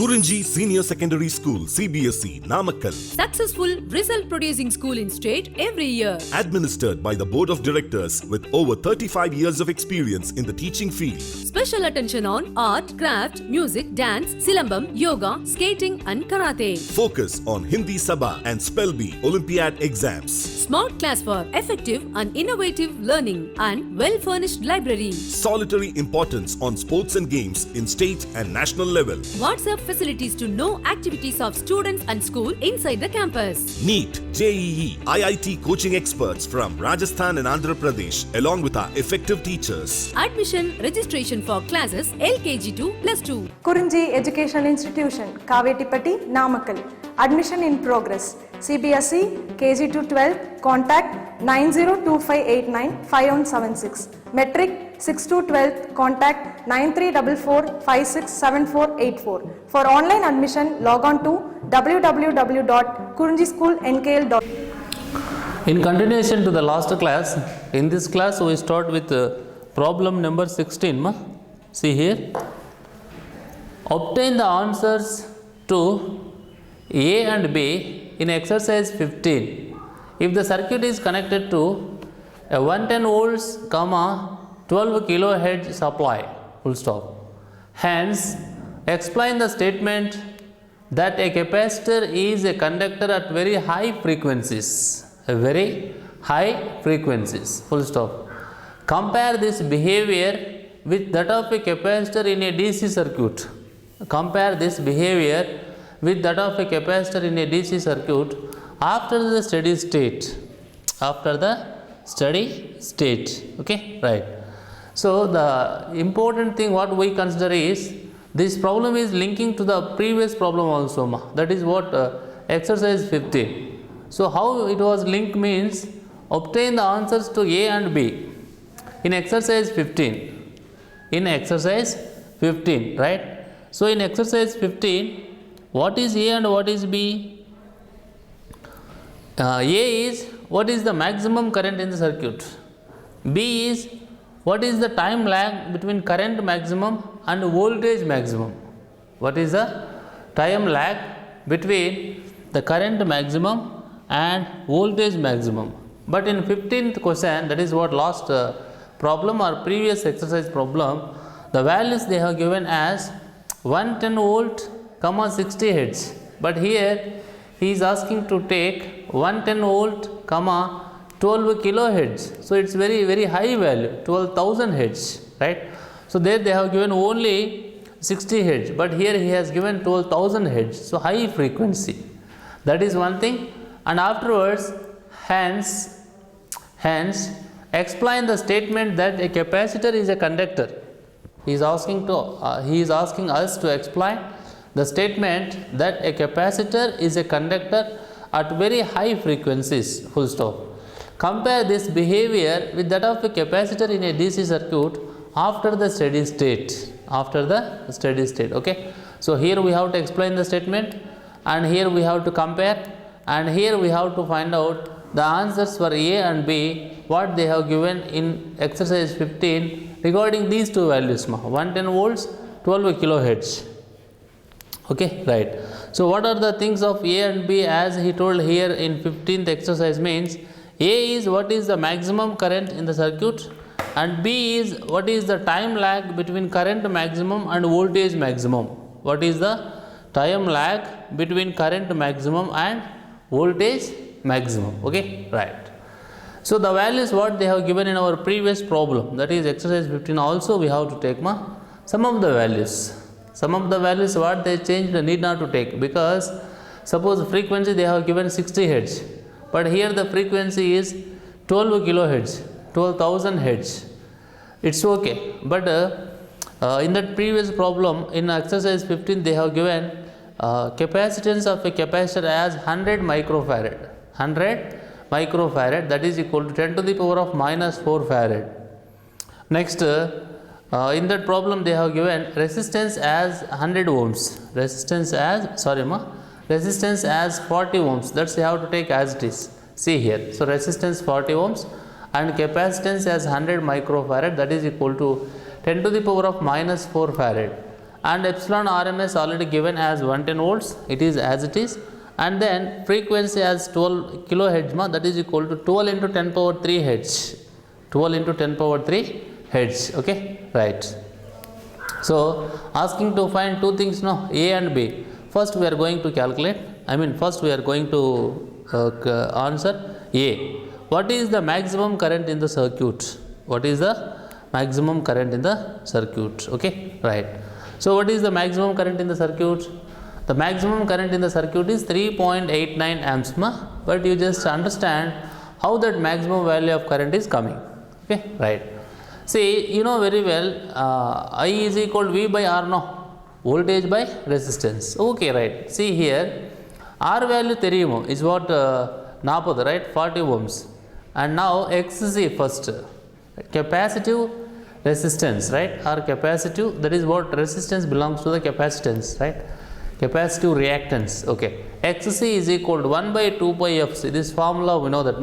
Kurinji Senior Secondary School, CBSE, Namakkal. Successful result producing school in state every year. Administered by the Board of Directors with over 35 years of experience in the teaching field. Special attention on art, craft, music, dance, silambam, yoga, skating and karate. Focus on Hindi Sabha and Spell Bee Olympiad exams. Smart class for effective and innovative learning and well-furnished library. Solitary importance on sports and games in state and national level. WhatsApp facilities to know activities of students and school inside the campus. NEET, JEE, IIT coaching experts from Rajasthan and Andhra Pradesh along with our effective teachers. Admission registration for classes LKG to +2. Kurinji Educational Institution, Kavetipatti, Namakkal. Admission in progress. CBSE, KG to 12, contact 9025895176. Metric 6 to 12, contact 9344567484. For online admission, log on to www.kurinjischoolnkl.com. In continuation to the last class, in this class we start with problem number 16. See here. Obtain the answers to A and B in exercise 15. If the circuit is connected to a 110 volts, 12 kilohertz supply, full stop. Hence, explain the statement that a capacitor is a conductor at very high frequencies. Very high frequencies, full stop. Compare this behavior with that of a capacitor in a DC circuit. Compare this behavior with that of a capacitor in a DC circuit after the steady state. After the steady state. Okay, right. So the important thing what we consider is this problem is linking to the previous problem also. That is what exercise 15. So how it was linked means obtain the answers to A and B in exercise 15. In exercise 15, right? So in exercise 15, what is A and what is B? A is what is the maximum current in the circuit. B is what is the time lag between current maximum and voltage maximum. What is the time lag between the current maximum and voltage maximum. But in 15th question, that is what last problem or previous exercise problem, the values they have given as 110 volt, 60 hertz. But here he is asking to take 110 volt, 12 kilohertz. So it's very high value, 12,000 hertz, right? So there they have given only 60 hertz, but here he has given 12,000 hertz. So high frequency. That is one thing. And afterwards, hence explain the statement that a capacitor is a conductor. He is asking us to explain the statement that a capacitor is a conductor at very high frequencies, full stop. Compare this behavior with that of a capacitor in a DC circuit after the steady state. After the steady state, okay. So here we have to explain the statement, and here we have to compare, and here we have to find out the answers for A and B, what they have given in exercise 15 regarding these two values, 110 volts, 12 kilohertz. Okay, right. So what are the things of A and B as he told here in 15th exercise means A is what is the maximum current in the circuit, and B is what is the time lag between current maximum and voltage maximum. What is the time lag between current maximum and voltage maximum. Okay, right. So the values what they have given in our previous problem, that is exercise 15, also we have to take some of the values. Some of the values what they changed need not to take, because suppose frequency they have given 60 hertz, but here the frequency is 12 kilohertz, 12,000 hertz. It's okay, but in that previous problem in exercise 15 they have given capacitance of a capacitor as 100 microfarad. 100 microfarad, that is equal to 10 to the power of minus 4 farad. Next, in that problem they have given resistance as 100 ohms. Resistance as 40 ohms. That's you have to take as it is. See here. So resistance 40 ohms and capacitance as 100 microfarad, that is equal to 10 to the power of minus 4 farad. and epsilon RMS already given as 110 volts, it is as it is, and then frequency as 12 kilohertz, that is equal to 12 into 10 power 3 hertz, 12 into 10 power 3 hertz, okay, right. So asking to find two things, no, A and B. First we are going to calculate, first we are going to answer A. What is the maximum current in the circuit? What is the maximum current in the circuit? Okay, right. So what is the maximum current in the circuit? The maximum current in the circuit is 3.89 amps, but you just understand how that maximum value of current is coming. Okay, right. See, you know very well, I is equal to V by R, no, voltage by resistance. Okay, right. See here, R value தெரியுமோ is what 40, right, 40 ohms. And now XC first, capacitive resistance, right, or capacitive, that is what resistance belongs to the capacitance, right, capacitive reactance. Okay, XC is equal to 1 by 2 pi FC, this formula we know that,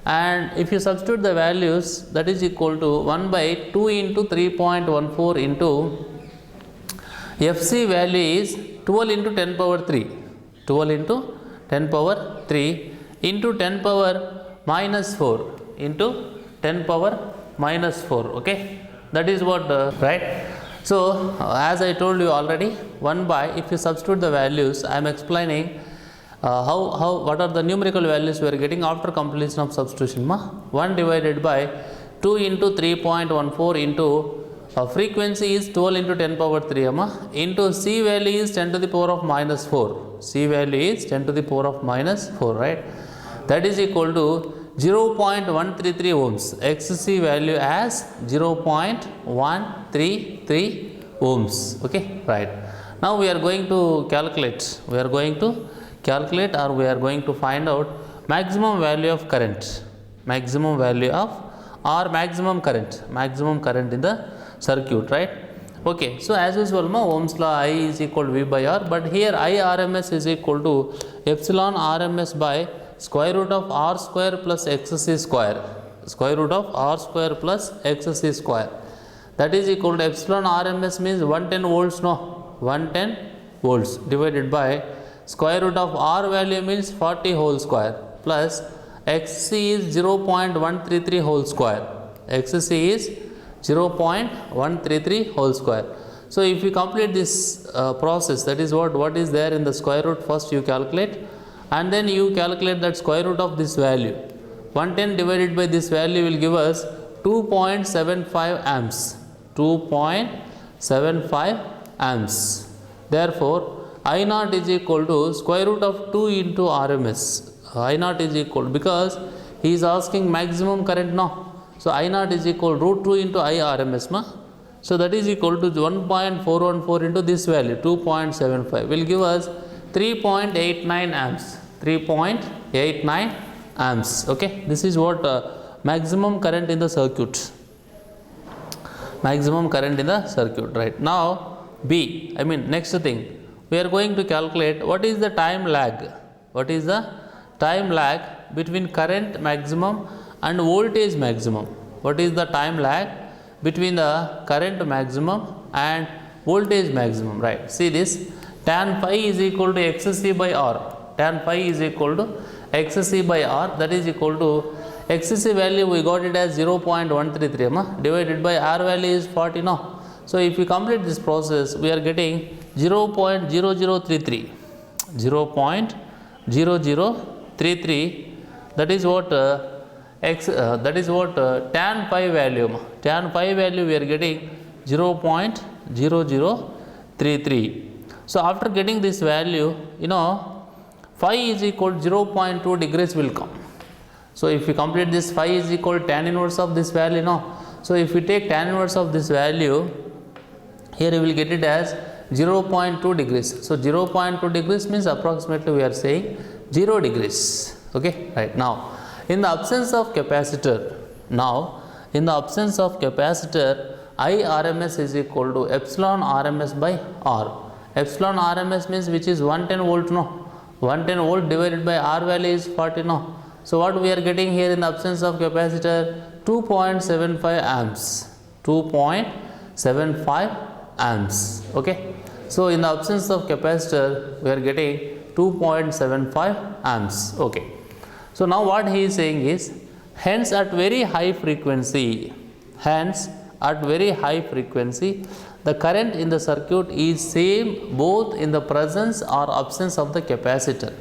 and if you substitute the values, that is equal to 1 by 2 into 3.14 into FC value is 12 into 10 power 3, 12 into 10 power 3 into 10 power minus 4 into 10 power minus 4, okay, that is what, right. So as I told you already, 1 by, if you substitute the values, I am explaining what are the numerical values we are getting after completion of substitution. 1 divided by 2 into 3.14 into frequency is 12 into 10 power 3 into C value is 10 to the power of minus 4. C value is 10 to the power of minus 4, right. That is equal to 0.133 ohms. XC value as 0.133 ohms. Okay, right. Now we are going to calculate. We are going to calculate, or we are going to find out maximum value of current. Maximum value of, or maximum current in the circuit, right. Okay, so as usual, Ohm's law, I is equal to V by R, but here I RMS is equal to epsilon RMS by square root of R square plus XC square, square root of R square plus XC square, that is equal to epsilon RMS means 110 volts, no, 110 volts divided by square root of R value means 40 whole square plus XC is 0.133 whole square, XC is 0.133 whole square. So if you complete this process, that is what is there in the square root, first you calculate, and then you calculate that square root of this value. 110 divided by this value will give us 2.75 amps, 2.75 amps. Therefore I naught is equal to square root of 2 into RMS. I naught is equal, because he is asking maximum current, no, so I naught is equal root 2 into I RMS, so that is equal to 1.414 into this value 2.75 will give us 3.89 amps, 3.89 amps. Okay, this is what maximum current in the circuit, maximum current in the circuit, right. Now B, next thing, we are going to calculate what is the time lag, what is the time lag between current maximum and voltage maximum. What is the time lag between the current maximum and voltage maximum, right. See this, tan phi is equal to XC by R, tan phi is equal to XC by R, that is equal to XC value we got it as 0.133 divided by R value is 40, no. So if we complete this process, we are getting 0.0033, 0.0033, that is what tan phi value, tan phi value we are getting 0.0033. So after getting this value, phi is equal to 0.2 degrees will come. So if we complete this, phi is equal to tan inverse of this value, no. So if we take tan inverse of this value, here we will get it as 0.2 degrees. So 0.2 degrees means approximately we are saying 0 degrees. Okay, right. Now in the absence of capacitor, I RMS is equal to epsilon RMS by R. Epsilon RMS means which is 110 volt, no, 110 volt divided by R value is 40, no. So what we are getting here in the absence of capacitor, 2.75 amps, 2.75 amps. Okay. So in the absence of capacitor, we are getting 2.75 amps. Okay. So now what he is saying is, hence at very high frequency, the current in the circuit is same both in the presence or absence of the capacitor.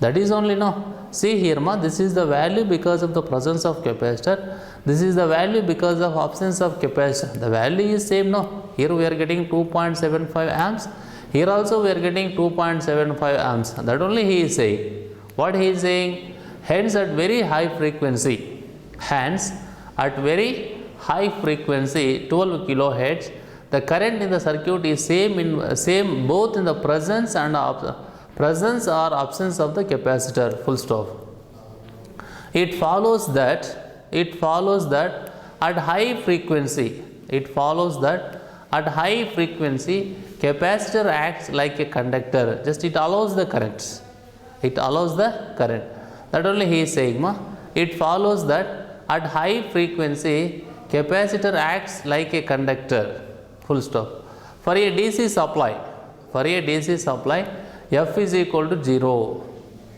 That is only no. See here ma, this is the value because of the presence of capacitor. This is the value because of absence of capacitor. The value is same no. Here we are getting 2.75 amps. Here also we are getting 2.75 amps. That only he is saying. What he is saying? Hence at very high frequency, 12 kilohertz, the current in the circuit is same both in the presence or absence of the capacitor. Full stop. It follows that at high frequency, capacitor acts like a conductor. Just it allows the current. That only he is saying ma. It follows that at high frequency, capacitor acts like a conductor. Full stop. For a DC supply, F is equal to 0,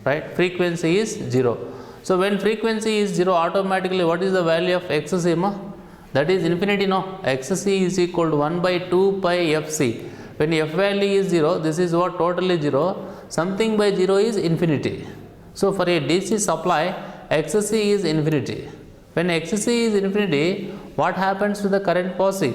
right? Frequency is 0. So when frequency is 0, automatically what is the value of XC ma? That is infinity no. XC is equal to 1 by 2 pi FC. When F value is 0, this is what totally 0. Something by 0 is infinity. So for a DC supply, XC is infinity. When XC is infinity, what happens to the current passing?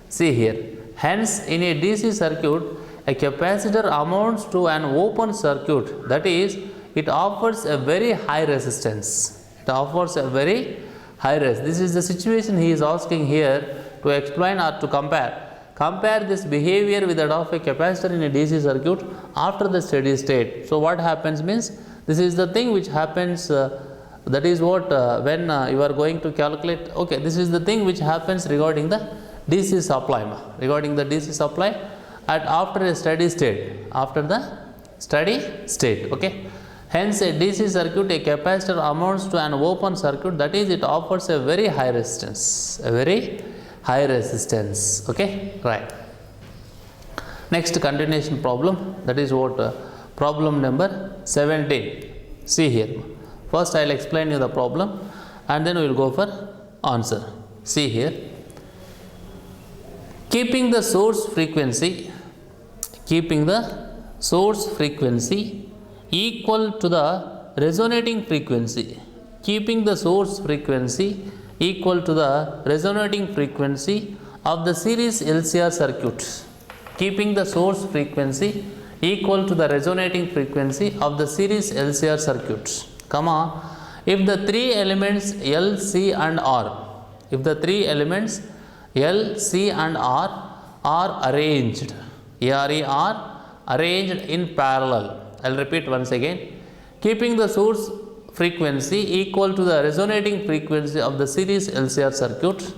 See here. Hence, in a DC circuit, a capacitor amounts to an open circuit. That is, it offers a very high resistance. This is the situation he is asking here to explain or to compare. Compare this behavior with that of a capacitor in a DC circuit after the steady state. So what happens means, this is the thing which happens, that is what when you are going to calculate, okay, this is the thing which happens regarding the DC supply, after a steady state, okay. Hence a DC circuit, a capacitor amounts to an open circuit, that is it offers a very high resistance, okay, right. Next continuation problem, that is what problem number 17. See here. First I will explain you the problem and then we will go for answer. See here. Keeping the source frequency equal to the resonating frequency. Keeping the source frequency equal to the resonating frequency of the series LCR circuit. Keeping the source frequency equal to the resonating frequency of the series LCR circuit, comma, if the three elements L, C and R, are arranged, arranged in parallel. I will repeat once again. Keeping the source frequency equal to the resonating frequency of the series LCR circuit,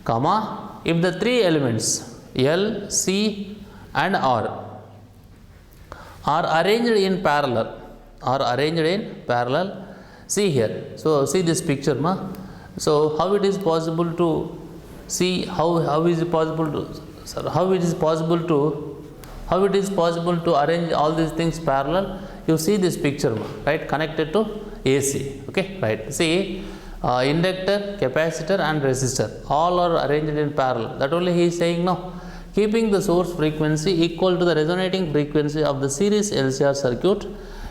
comma, if the three elements L, C and R are arranged in parallel, see here. So see this picture ma. So how it is possible to see, how it is possible to arrange all these things parallel? You see this picture ma, right, connected to AC, okay, right. See, inductor, capacitor and resistor all are arranged in parallel. That only he is saying no. Keeping the source frequency equal to the resonating frequency of the series LCR circuit,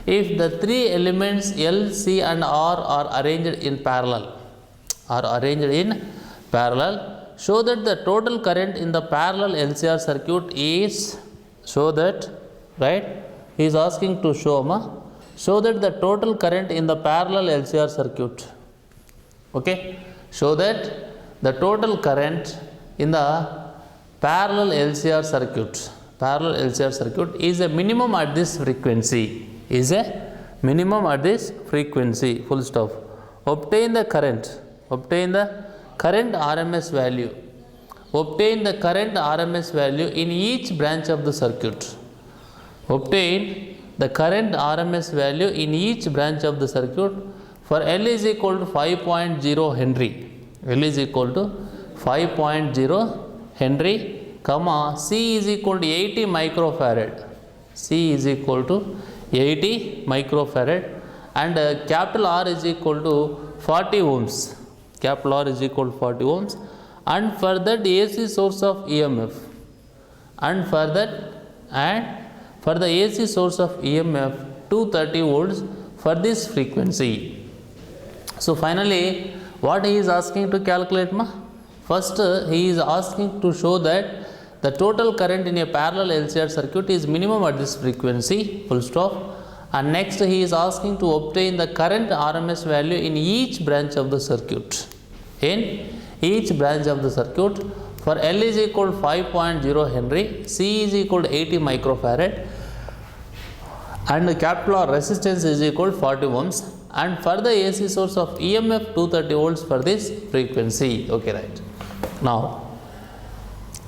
if the three elements L, C and R are arranged in parallel, show that the total current in the parallel LCR circuit is, show that, right, he is asking to show that the total current in the parallel LCR circuit, okay, show that the total current in the parallel LCR circuit is a minimum at this frequency, full stop. Obtain the current RMS value in each branch of the circuit. Obtain the current RMS value in each branch of the circuit for L is equal to 5.0 Henry. L is equal to 5.0 Henry, comma C is equal to 80 microfarad. C is equal to 80 microfarad and capital R is equal to 40 ohms. Capital R is equal to 40 ohms and for that AC source of EMF and for the AC source of EMF 230 volts for this frequency. So finally what he is asking to calculate ma? First he is asking to show that the total current in a parallel LCR circuit is minimum at this frequency, full stop. And next he is asking to obtain the current RMS value in each branch of the circuit. In each branch of the circuit, for L is equal to 5.0 Henry, C is equal to 80 microfarad and the capital R resistance is equal to 40 ohms and for the AC source of EMF 230 volts for this frequency. Okay, right. Now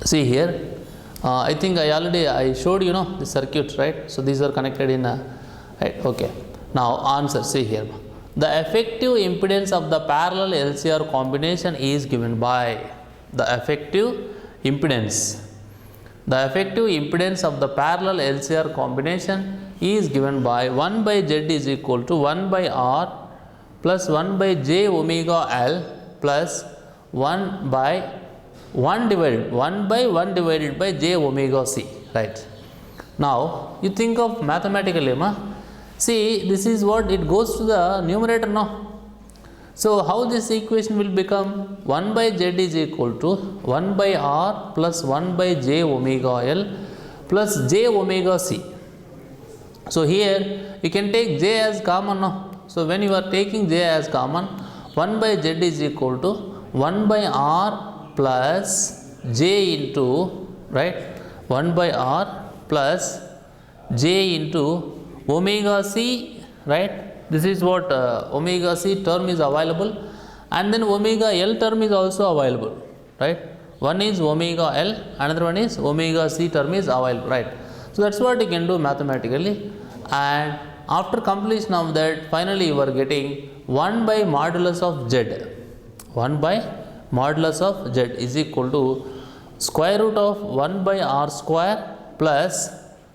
see here, I think I showed the circuit, right? So these are connected in right. Okay. Now answer, see here. The effective impedance of the parallel LCR combination is given by the effective impedance. The effective impedance of the parallel LCR combination is given by 1 by Z is equal to 1 by R plus 1 by J omega L plus 1 by 1 divided by J omega C, right? Now you think of mathematically, see this is what it goes to the numerator now. So how this equation will become? 1 by Z is equal to 1 by R plus 1 by J omega L plus J omega C. So here you can take J as common now. So when you are taking J as common, 1 by Z is equal to 1 by R plus J into, right, 1 by R plus J into omega C, right? This is what omega C term is available and then omega L term is also available, right? One is omega L, another one is omega C term is available, right? So that's what you can do mathematically, and after completion of that finally you are getting 1 by modulus of Z. 1 by modulus of Z is equal to square root of 1 by R square plus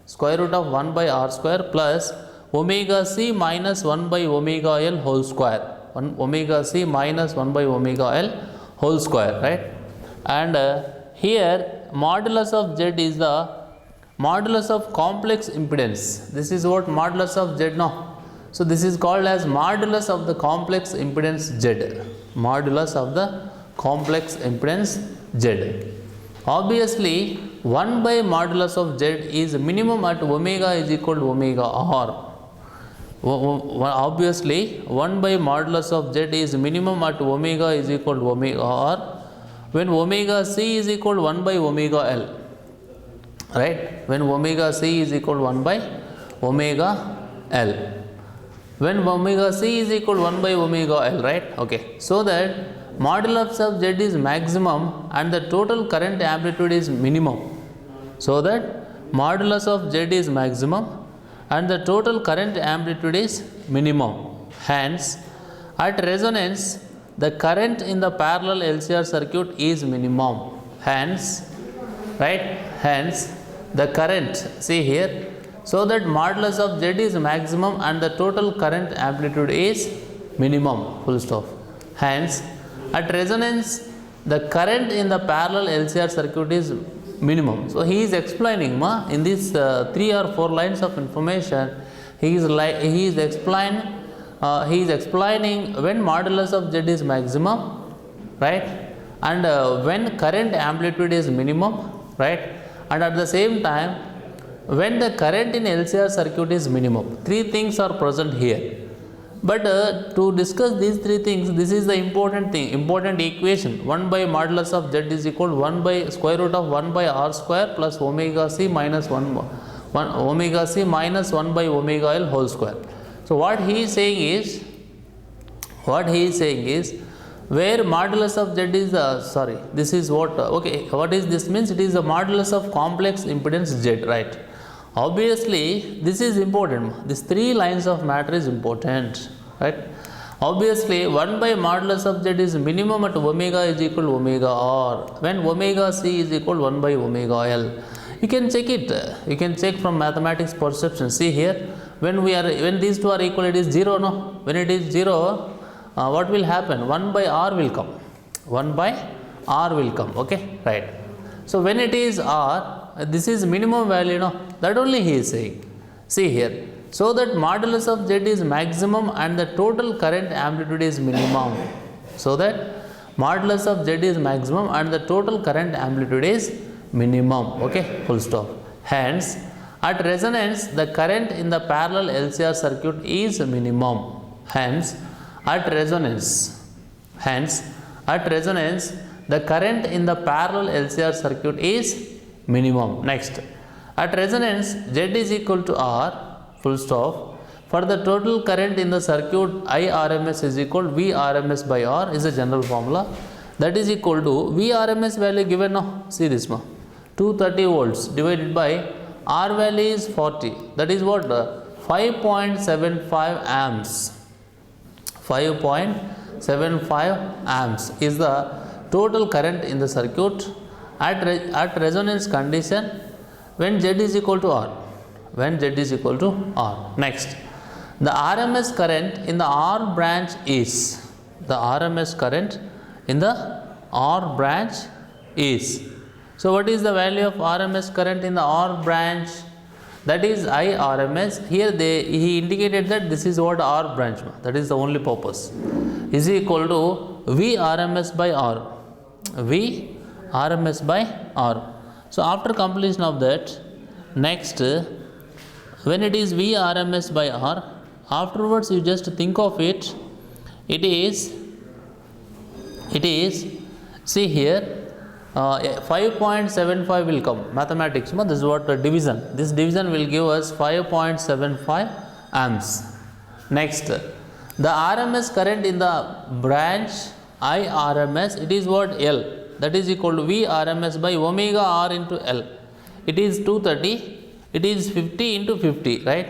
square root of 1 by R square plus omega C minus 1 by omega L whole square. Omega C minus 1 by omega L whole square, right? And here modulus of Z is the modulus of complex impedance. This is what modulus of Z now. So this is called as modulus of the complex impedance Z. Modulus of the complex impedance Z. Obviously 1 by modulus of Z is minimum at omega is equal to omega R. Obviously 1 by modulus of Z is minimum at omega is equal to omega R when omega C is equal to 1 by omega L, right? When omega C is equal to 1 by omega L, when omega C is equal to 1 by omega L, right? Okay, so that modulus of Z is maximum and the total current amplitude is minimum. So that modulus of Z is maximum and the total current amplitude is minimum. Hence, at resonance, the current in the parallel LCR circuit is minimum. Hence, right? Hence, the current, see here, so that modulus of Z is maximum and the total current amplitude is minimum, full stop. Hence, at resonance, the current in the parallel LCR circuit is minimum. So he is explaining in these 3 or 4 lines of information, he is explaining when modulus of Z is maximum, right, and when current amplitude is minimum, right, and at the same time when the current in LCR circuit is minimum. 3 things are present here. But to discuss these 3 things, this is the important thing, important equation. 1 by modulus of Z is equal to 1 by square root of 1 by R square plus omega C minus 1 omega C minus 1 by omega L whole square. So what he is saying is, where modulus of Z is this is what, okay, what is this means? It is the modulus of complex impedance Z, right? Obviously, this is important. These 3 lines of matter is important, right? Obviously 1 by modulus of z is minimum at omega is equal to omega r, when omega c is equal to 1 by omega l. You can check it, you can check from mathematics perception. See here, when these two are equal, it is 0, no? When it is 0, what will happen? 1 by r will come. 1 by r will come, okay, right. So when it is r, this is minimum value, no? That only he is saying. See here, so that modulus of z is maximum and the total current amplitude is minimum. So that modulus of z is maximum and the total current amplitude is minimum, okay, full stop. Hence, at resonance, the current in the parallel LCR circuit is minimum. Hence, at resonance, the current in the parallel LCR circuit is minimum. Next, at resonance, Z is equal to R, full stop. For the total current in the circuit, IRMS is equal to VRMS by R is a general formula. That is equal to VRMS value given now. See this one, 230 volts divided by R value is 40. That is what? 5.75 amps. 5.75 amps is the total current in the circuit at resonance condition when Z is equal to R. When Z is equal to R. Next, the RMS current in the R branch is, the RMS current in the R branch is. So what is the value of RMS current in the R branch? That is IRMS. Here he indicated that this is what R branch, that is the only purpose, is equal to VRMS by R. VRMS by R. So after completion of that, next, when it is VRMS by R, afterwards you just think of it, it is, see here, 5.75 will come, mathematics, this is what division, this division will give us 5.75 amps. Next, the RMS current in the branch IRMS, it is what? L, that is equal to VRMS by omega R into L. It is 230, it is 50 into 50, right?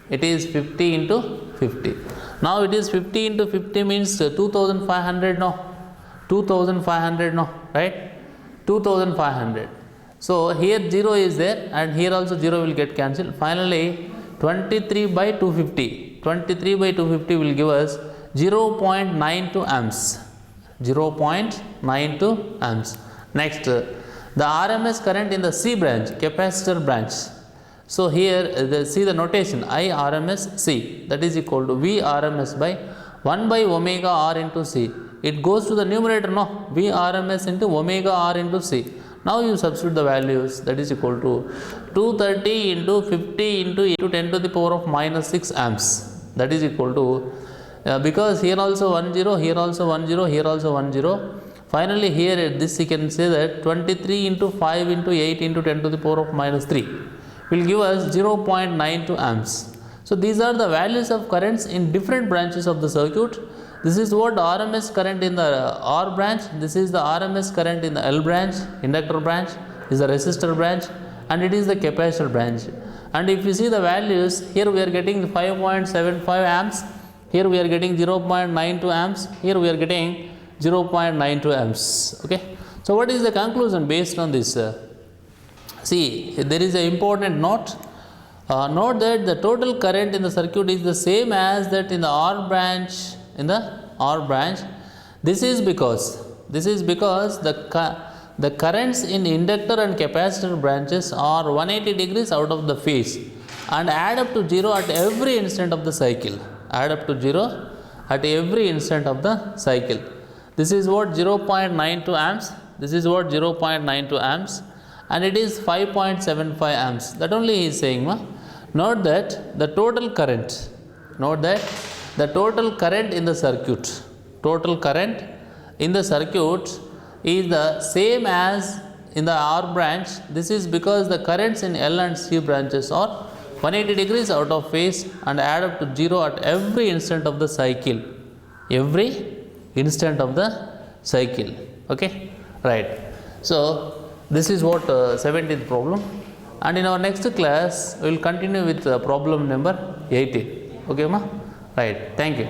It is 50 into 50. Now it is 50 into 50 means 2500, no? 2500, no? Right? 2500. So here 0 is there and here also 0 will get cancelled. Finally 23 by 250. 23 by 250 will give us 0.92 amps. 0.92 amps. Next, the RMS current in the C branch, capacitor branch. So here see the notation IRMS C, that is equal to VRMS by 1 by omega R into C. It goes to the numerator, no? VRMS into omega R into C. Now you substitute the values, that is equal to 230 into 50 into 10 to the power of minus 6 amps. That is equal to, because here also 10, here also 10, here also 10. Finally here this you can say that 23 into 5 into 8 into 10 to the power of minus 3 will give us 0.92 amps. So these are the values of currents in different branches of the circuit. This is what RMS current in the R branch, this is the RMS current in the L branch, inductor branch, is the resistor branch, and it is the capacitor branch. And if you see the values, here we are getting 5.75 amps, here we are getting 0.92 amps, here we are getting 0.92 amps. Okay. So what is the conclusion based on this? See, there is an important note. Note that the total current in the circuit is the same as that in the R branch. This is because the currents in inductor and capacitor branches are 180 degrees out of the phase and add up to 0 at every instant of the cycle. Add up to 0 at every instant of the cycle. This is what 0.92 amps. This is what 0.92 amps, and it is 5.75 amps. That only he is saying. Note that the total current. Note that the total current in the circuit. Total current in the circuit is the same as in the R branch. This is because the currents in L and C branches are 180 degrees out of phase and add up to 0 at every instant of the cycle. Every instant of the cycle. Okay, right. So this is what 17th problem, and in our next class we will continue with problem number 18. Okay, ma? Right. Thank you.